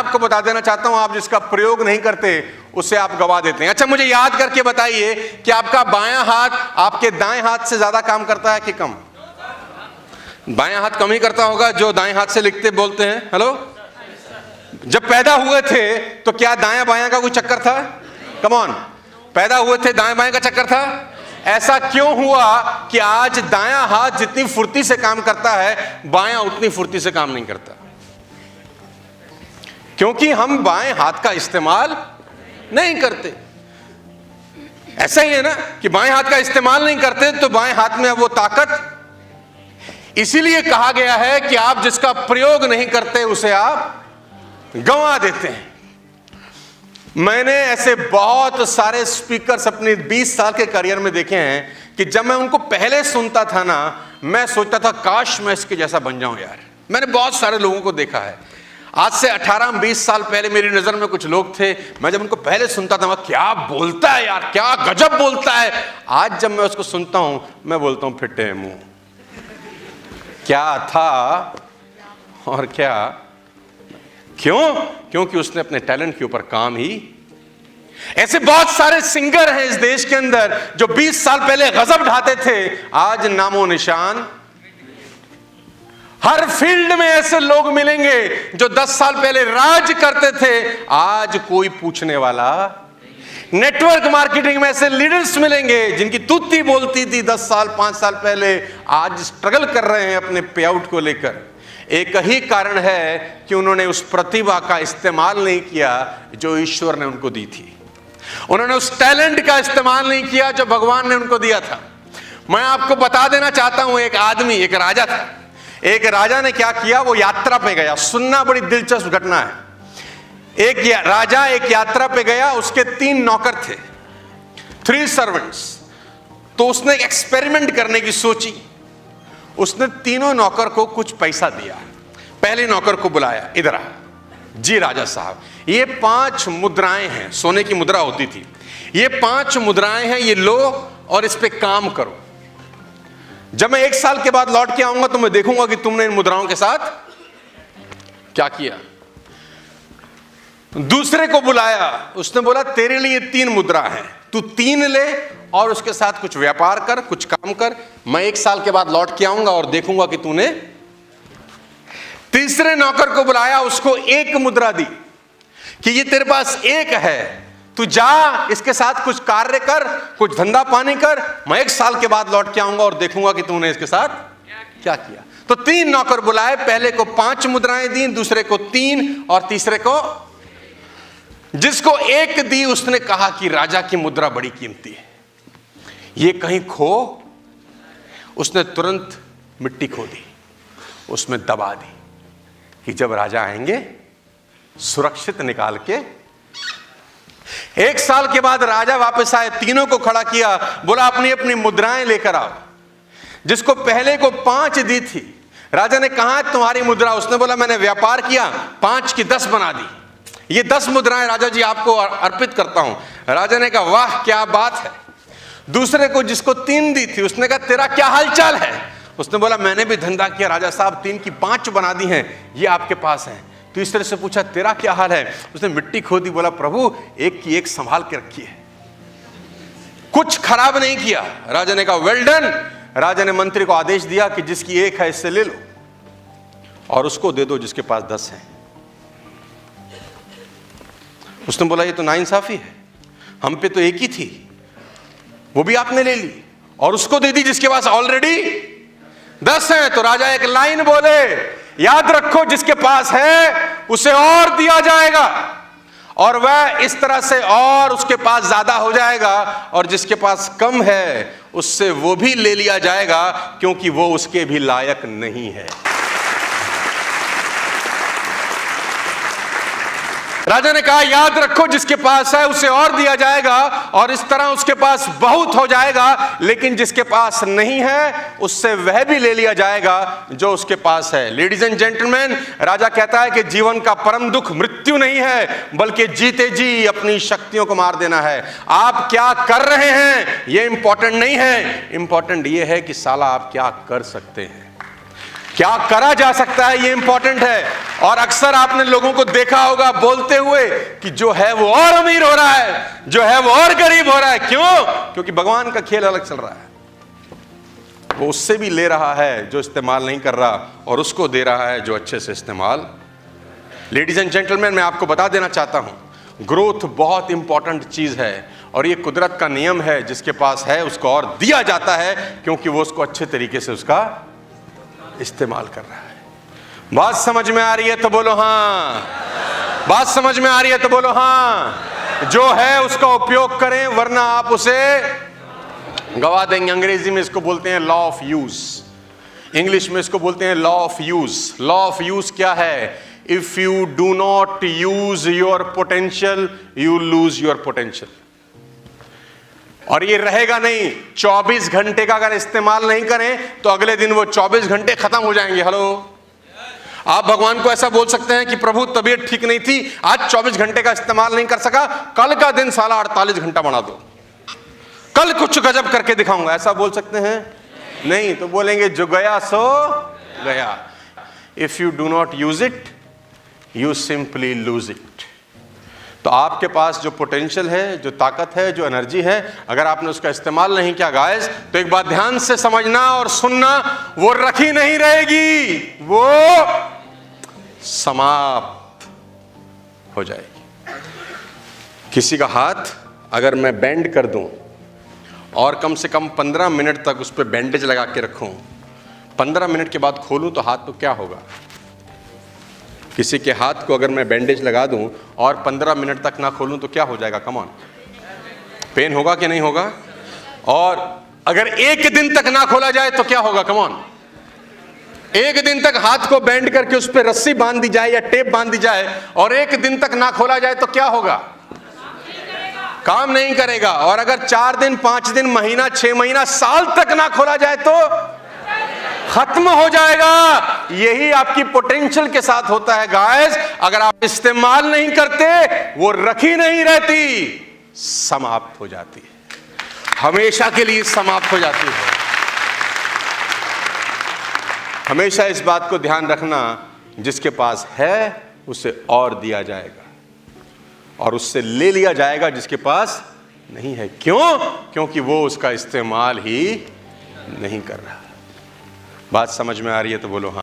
आपको बता देना चाहता हूं, आप जिसका प्रयोग नहीं करते उसे आप गवा देते हैं। अच्छा, मुझे याद करके बताइए कि आपका बायां हाथ आपके दाएं हाथ से ज्यादा काम करता है कि कम? बायां हाथ कम ही करता होगा जो दाएं हाथ से लिखते बोलते हैं। हेलो, जब पैदा हुए थे तो क्या दायां बायां का कोई चक्कर था? कम ऑन, पैदा हुए थे दाएं बाएं का चक्कर था? ऐसा क्यों हुआ कि आज दायां हाथ जितनी फुर्ती से काम करता है बायां उतनी फुर्ती से काम नहीं करता? क्योंकि हम बाएं हाथ का इस्तेमाल नहीं करते। ऐसा ही है ना कि बाएं हाथ का इस्तेमाल नहीं करते तो बाएं हाथ में वो ताकत, इसीलिए कहा गया है कि आप जिसका प्रयोग नहीं करते उसे आप गंवा देते हैं। मैंने ऐसे बहुत सारे स्पीकर्स अपने 20 साल के करियर में देखे हैं कि जब मैं उनको पहले सुनता था ना, मैं सोचता था काश मैं इसके जैसा बन जाऊं यार। मैंने बहुत सारे लोगों को देखा है। आज से 18-20 साल पहले मेरी नजर में कुछ लोग थे, मैं जब उनको पहले सुनता था, वह क्या बोलता है यार, क्या गजब बोलता है। आज जब मैं उसको सुनता हूं मैं बोलता हूं फिटे मुंह, क्या था और क्या। क्यों? क्योंकि उसने अपने टैलेंट के ऊपर काम ही। ऐसे बहुत सारे सिंगर हैं इस देश के अंदर जो 20 साल पहले गजब ढाते थे, आज नामो निशान। हर फील्ड में ऐसे लोग मिलेंगे जो 10 साल पहले राज करते थे, आज कोई पूछने वाला। नेटवर्क मार्केटिंग में ऐसे लीडर्स मिलेंगे जिनकी तूती बोलती थी 10 साल 5 साल पहले, आज स्ट्रगल कर रहे हैं अपने पे आउट को लेकर। एक ही कारण है कि उन्होंने उस प्रतिभा का इस्तेमाल नहीं किया जो ईश्वर ने उनको दी थी। उन्होंने उस टैलेंट का इस्तेमाल नहीं किया जो भगवान ने उनको दिया था। मैं आपको बता देना चाहता हूं, एक आदमी, एक राजा था। एक राजा ने क्या किया, वो यात्रा पे गया। सुनना बड़ी दिलचस्प घटना है। एक राजा एक यात्रा पे गया, उसके 3 नौकर थे, 3 सर्वेंट्स। तो उसने एक एक्सपेरिमेंट करने की सोची। उसने तीनों नौकर को कुछ पैसा दिया। पहले नौकर को बुलाया, इधर आ जी राजा साहब, ये 5 मुद्राएं हैं, सोने की मुद्रा होती थी, ये 5 मुद्राएं हैं, ये लो और इस पे काम करो। जब मैं 1 साल के बाद लौट के आऊंगा तो मैं देखूंगा कि तुमने इन मुद्राओं के साथ क्या किया। दूसरे को बुलाया, उसने बोला तेरे लिए 3 मुद्रा है, तू 3 ले और उसके साथ कुछ व्यापार कर, कुछ काम कर। मैं 1 साल के बाद लौट के आऊंगा और देखूंगा कि तूने। तीसरे नौकर को बुलाया, उसको 1 मुद्रा दी कि ये तेरे पास 1 है, तू जा इसके साथ कुछ कार्य कर, कुछ धंधा पानी कर। मैं 1 साल के बाद लौट के आऊंगा और देखूंगा कि तूने इसके साथ क्या किया। तो 3 नौकर बुलाए, पहले को 5 मुद्राएं दी, दूसरे को 3 और तीसरे को। जिसको 1 दी उसने कहा कि राजा की मुद्रा बड़ी कीमती है, ये कहीं खो। उसने तुरंत मिट्टी खोदी, उसमें दबा दी कि जब राजा आएंगे सुरक्षित निकाल के। 1 साल के बाद राजा वापस आए, तीनों को खड़ा किया, बोला अपनी अपनी मुद्राएं लेकर आओ। जिसको पहले को 5 दी थी, राजा ने कहा तुम्हारी मुद्रा? उसने बोला मैंने व्यापार किया, 5 की 10 बना दी, ये 10 मुद्राएं राजा जी आपको अर्पित करता हूं। राजा ने कहा वाह क्या बात है। दूसरे को जिसको 3 दी थी, उसने कहा तेरा क्या हालचाल है? उसने बोला मैंने भी धंधा किया राजा साहब, 3 की 5 बना दी हैं, ये आपके पास है। तीसरे से पूछा तेरा क्या हाल है? उसने मिट्टी खोदी, बोला प्रभु 1 की 1 संभाल के रखी है, कुछ खराब नहीं किया। राजा ने कहा वेल डन। राजा ने मंत्री को आदेश दिया कि जिसकी 1 है इससे ले लो और उसको दे दो जिसके पास 10 है। उसने बोला ये तो नाइंसाफी है, हम पे तो 1 ही थी, वो भी आपने ले ली और उसको दे दी जिसके पास ऑलरेडी 10 है। तो राजा एक लाइन बोले, याद रखो जिसके पास है उसे और दिया जाएगा और वह इस तरह से और उसके पास ज्यादा हो जाएगा, और जिसके पास कम है उससे वो भी ले लिया जाएगा क्योंकि वो उसके भी लायक नहीं है। राजा ने कहा याद रखो जिसके पास है उसे और दिया जाएगा और इस तरह उसके पास बहुत हो जाएगा, लेकिन जिसके पास नहीं है उससे वह भी ले लिया जाएगा जो उसके पास है। लेडीज एंड जेंटलमैन, राजा कहता है कि जीवन का परम दुख मृत्यु नहीं है बल्कि जीते जी अपनी शक्तियों को मार देना है। आप क्या कर रहे हैं ये इंपॉर्टेंट नहीं है, इंपॉर्टेंट ये है कि साला आप क्या कर सकते हैं। क्या करा जा सकता है, ये इंपॉर्टेंट है। और अक्सर आपने लोगों को देखा होगा बोलते हुए कि जो है वो और अमीर हो रहा है, जो है वो और गरीब हो रहा है। क्यों? क्योंकि भगवान का खेल अलग चल रहा है। वो उससे भी ले रहा है जो इस्तेमाल नहीं कर रहा, और उसको दे रहा है जो अच्छे से इस्तेमाल। लेडीज एंड जेंटलमैन, मैं आपको बता देना चाहता हूं, ग्रोथ बहुत इंपॉर्टेंट चीज है, और ये कुदरत का नियम है। जिसके पास है उसको और दिया जाता है, क्योंकि वो उसको अच्छे तरीके से उसका इस्तेमाल कर रहा है। बात समझ में आ रही है तो बोलो हां। बात समझ में आ रही है तो बोलो हां। जो है उसका उपयोग करें, वरना आप उसे गवा देंगे। अंग्रेजी में इसको बोलते हैं लॉ ऑफ यूज, इंग्लिश में इसको बोलते हैं law of use. Law of use क्या है? If you do not use your potential, you lose your potential. और ये रहेगा नहीं। 24 घंटे का अगर इस्तेमाल नहीं करें तो अगले दिन वो 24 घंटे खत्म हो जाएंगे। हेलो, आप भगवान को ऐसा बोल सकते हैं कि प्रभु तबीयत ठीक नहीं थी, आज 24 घंटे का इस्तेमाल नहीं कर सका, कल का दिन साला 48 घंटा बना दो, कल कुछ गजब करके दिखाऊंगा, ऐसा बोल सकते हैं? नहीं। तो बोलेंगे जो गया सो गया। If you do not use it, you simply lose it. तो आपके पास जो पोटेंशियल है, जो ताकत है, जो एनर्जी है, अगर आपने उसका इस्तेमाल नहीं किया गाइस, तो एक बात ध्यान से समझना और सुनना, वो रखी नहीं रहेगी, वो समाप्त हो जाएगी। किसी का हाथ अगर मैं बैंड कर दूं और कम से कम 15 मिनट तक उस पर बैंडेज लगा के रखूं, 15 मिनट के बाद खोलूं तो हाथ तो क्या होगा? किसी के हाथ को अगर मैं बैंडेज लगा दूं और 15 मिनट तक ना खोलूं तो क्या हो जाएगा? कम ऑन, पेन होगा कि नहीं होगा? और अगर एक दिन तक ना खोला जाए तो क्या होगा? कम ऑन, एक दिन तक हाथ को बैंड करके उस पर रस्सी बांध दी जाए या टेप बांध दी जाए और एक दिन तक ना खोला जाए तो क्या होगा? काम नहीं करेगा। और अगर 4 दिन, 5 दिन, महीना, 6 महीना, साल तक ना खोला जाए तो खत्म हो जाएगा। यही आपकी पोटेंशियल के साथ होता है गाइस। अगर आप इस्तेमाल नहीं करते, वो रखी नहीं रहती, समाप्त हो जाती है, हमेशा के लिए समाप्त हो जाती है। हमेशा इस बात को ध्यान रखना, जिसके पास है उसे और दिया जाएगा, और उससे ले लिया जाएगा जिसके पास नहीं है। क्यों? क्योंकि वो उसका इस्तेमाल ही नहीं कर रहा। बात समझ में आ रही है तो बोलो हाँ।